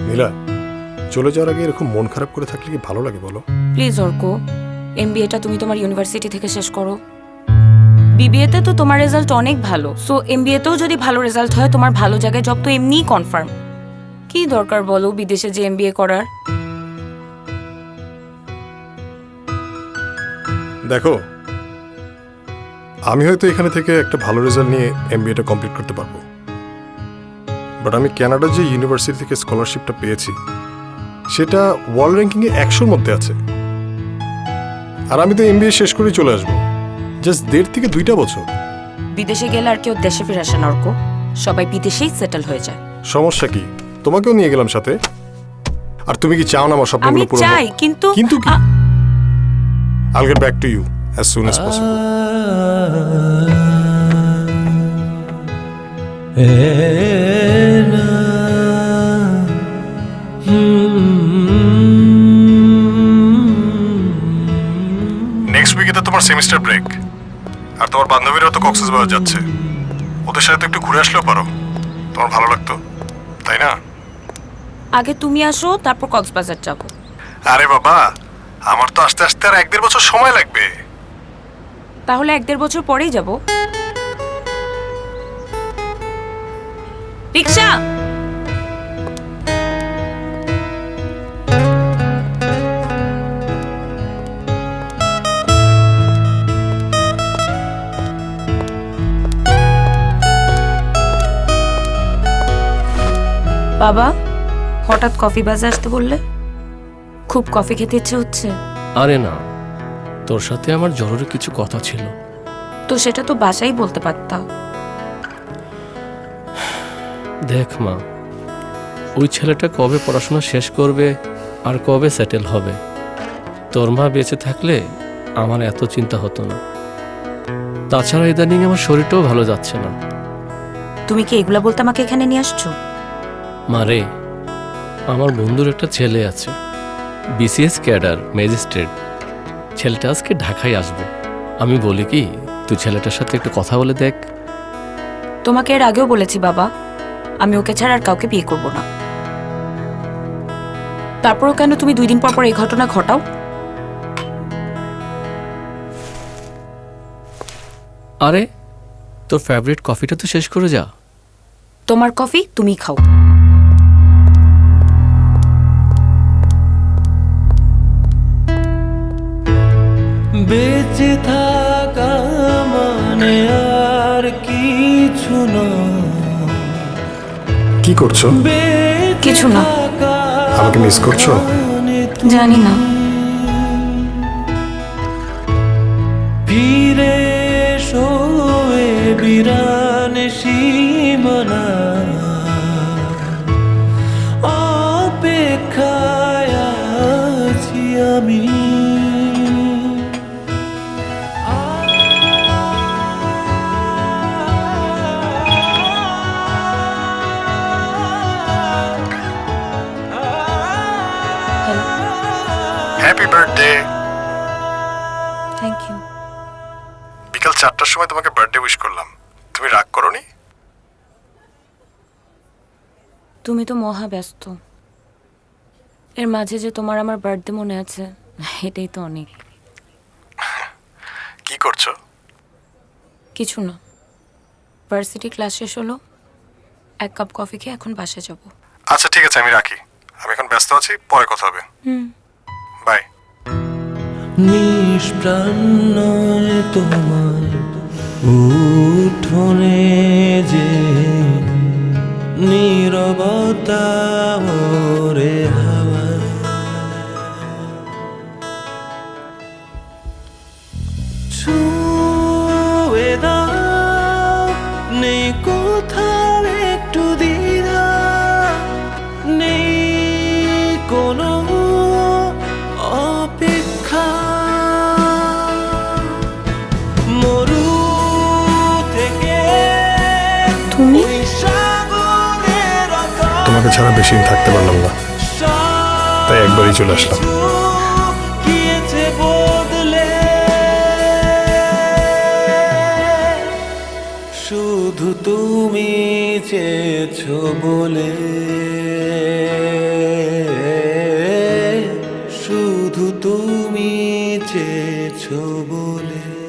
নীলা, চলে যাওয়ার আগে এরকম মন খারাপ করে থাকলে কি ভালো লাগে বলো? প্লিজ অর্ক, এমবিএটা তুমি তোমার ইউনিভার্সিটি থেকে শেষ করো। বিবিএতে তো তোমার রেজাল্ট অনেক ভালো, সো এমবিএতেও যদি ভালো রেজাল্ট হয় তোমার ভালো জায়গায় জব তো এমনিই কনফার্ম। কি দরকার বলো বিদেশে যে এমবিএ করার? দেখো, আমি হয়তো এখানে থেকে একটা ভালো রেজাল্ট নিয়ে এমবিএটা কমপ্লিট করতে পারবো, বাট আমি কানাডা যে ইউনিভার্সিটি থেকে স্কলারশিপটা পেয়েছি সেটা ওয়ার্ল্ড র্যাঙ্কিংয়ে 100-র মধ্যে আছে। আর আমি তো এমবিএ শেষ করেই চলে আসবো, জাস্ট 1.5 থেকে 2টা বছর। বিদেশে গেলে আর কেউ দেশে ফিরে আসে না অর্ক, সবাই বিদেশেই সেটেল হয়ে যায়। সমস্যা কি? তোমাকেও নিয়ে গেলাম সাথে। আর তুমি কি চাও না আমার আমি স্বপ্নগুলো পূরণ হোক? চাই, কিন্তু কিন্তু কি? I'll get back to you as soon as possible. Next উইকে তো তোমার সেমিস্টার ব্রেক, আর তোমার বান্ধবীরাও তো কক্সবাজার যাচ্ছে। ওদের সাথে তো একটু ঘুরে আসলেও পারো, তোমার ভালো লাগতো, তাই না? আগে তুমি আসো, তারপর কক্সবাজার যাব। আরে বাবা, আমার তো আস্তে আস্তে আর 1-1.5 বছর সময় লাগবে। তাহলে 1-1.5 বছর পরেই যাব। রিক্সা! বাবা, হঠাৎ কফি বাজে আসতে বললে? খুব কফি খেতে ইচ্ছে হচ্ছে? আরে না, তোর সাথে আমার জরুরি কিছু কথা ছিল। তো সেটা তো বাসায় বলতে পারতা। দেখ মা, ওই ছেলেটা কবে পড়াশোনা শেষ করবে আর কবে সেটেল হবে, তোর মা বেঁচে থাকলে আমার এত চিন্তা হতো না। তাছাড়া ইদানিং আমার শরীরটাও ভালো যাচ্ছে না। তুমি কি এগুলা বলতে আমাকে এখানে নিয়ে আসছো? মারে, আমার বন্ধুর একটা ছেলে আছে, বিসিএস ক্যাডার ম্যাজিস্ট্রেট। ছেলেটা আজকে ঢাকায় আসবে। আমি বলি কি, তুই ছেলেটার সাথে একটু কথা বলে দেখ। তোমাকে এর আগেও বলেছি বাবা, আমি ওকে ছাড়া আর কাউকে বিয়ে করব না। তারপরও কেন তুমি 2 দিন পর পর এই ঘটনা ঘটাও? আরে, তোর ফেভারিট কফিটা তো শেষ করে যা। তোমার কফি তুমি খাও। বেঁচে থাকা মানে আর কিছু না। কি করছো? কিছু না। আমাকে মিস করছো? জানি না। ফিরে শোয়ে বিরান সীমানা, অপেক্ষায় আছি আমি। Happy birthday. Thank you. বিকাল 4টার সময় তোমাকে বার্থডে উইশ করলাম, তুমি রাগ করোনি? তুমি তো মহা ব্যস্ত, এর মাঝে যে তোমার আমার বার্থডে মনে আছে, এটাই তো অনেক। কি করছো? কিছু না, ভার্সিটি ক্লাস শেষ হলো, 1 কাপ কফি খেয়ে এখন বাসে যাব। আচ্ছা ঠিক আছে, আমি রাখি, আমি এখন ব্যস্ত আছি, পরে কথা হবে। বাই। নিষ্প্রাণ নয় তোমার উঠোনে যে নীরবতা ওরে হাওয়া, ছুঁয়ে দাও, নেই কোথাও একটু দ্বিধা, নেই কোনো অপেক্ষা। মরু থেকে তুমি? ওই সাগরের আকাশ, তোমাকে ছাড়া বেশি দিন থাকতে পারলাম না, তাই একবারই চলে আসলাম। গিয়েছে বদলে, শুধু তুমি চেয়েছো বলে। শুধু তুমি চেয়েছো বলে